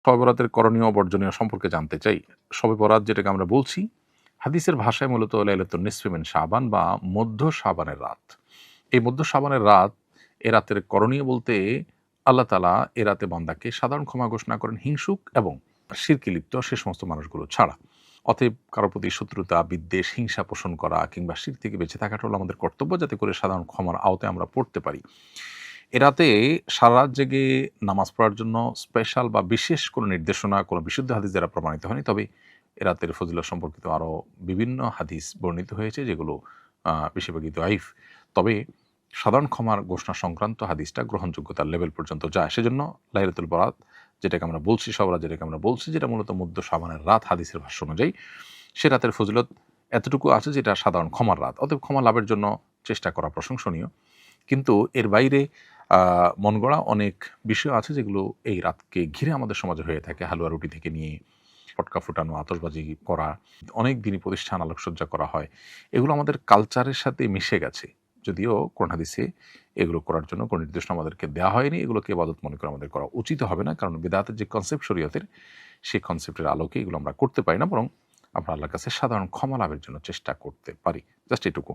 শবে বরাতের করণীয় ও বর্জনীয় সম্পর্কে জানতে চাই। শবে বরাত যেটাকে আমরা বলছি, হাদিসের ভাষায় মূলত লাইলাতুন নিসফি মিন শাবান বা মধ্য শাবানের রাত। এই মধ্য শাবানের রাত, এ রাতের করণীয় বলতে আল্লাহ তাআলা এ রাতে বান্দাকে সাধারণ ক্ষমা ঘোষণা করেন হিংসুক এবং শিরকে লিপ্ত সে সমস্ত মানুষগুলো ছাড়া। অতএব কারো প্রতি শত্রুতা, বিদ্বেষ, হিংসা পোষণ করা কিংবা শিরক থেকে বেঁচে থাকাটা হলো আমাদের কর্তব্য, যাতে করে সাধারণ ক্ষমার আওতায় আমরা পড়তে পারি। এ রাতে সারা রাত জেগে নামাজ পড়ার জন্য স্পেশাল বা বিশেষ কোনো নির্দেশনা, কোনো বিশুদ্ধ হাদিস দ্বারা প্রমাণিত হয়নি। তবে এ রাতের ফজিলত সম্পর্কিত আরও বিভিন্ন হাদিস বর্ণিত হয়েছে, যেগুলো বেশিরভাগই দঈফ। তবে সাধারণ ক্ষমার ঘোষণা সংক্রান্ত হাদিসটা গ্রহণযোগ্যতার লেভেল পর্যন্ত যায়। সেজন্য লাইলাতুল বরাত যেটাকে আমরা বলছি, শবে বরাত যেটাকে আমরা বলছি, যেটা মূলত মধ্য শাবানের রাত হাদিসের ভাষ্য অনুযায়ী, সে রাতের ফজিলত এতটুকু আছে যেটা সাধারণ ক্ষমার রাত। অতএব ক্ষমা লাভের জন্য চেষ্টা করা প্রশংসনীয়। কিন্তু এর বাইরে মন গড়া অনেক বিষয় আছে যেগুলো এই রাতকে ঘিরে আমাদের সমাজে হয়ে থাকে। হালুয়া রুটি থেকে নিয়ে পটকা ফুটানো, আতশবাজি করা, অনেক দিনই প্রতিষ্ঠান আলোকসজ্জা করা হয়। এগুলো আমাদের কালচারের সাথে মিশে গেছে। যদিও কোরআন হাদিসে এগুলো করার জন্য কোনো নির্দেশনা আমাদেরকে দেওয়া হয়নি। এগুলোকে ইবাদত মনে করে আমাদের করা উচিত হবে না। কারণ বিদআতের যে কনসেপ্ট শরীয়তের, সেই কনসেপ্টের আলোকে এগুলো আমরা করতে পারি না। বরং আমরা আল্লাহর কাছে সাধারণ ক্ষমা লাভের জন্য চেষ্টা করতে পারি। জাস্ট এটুকু।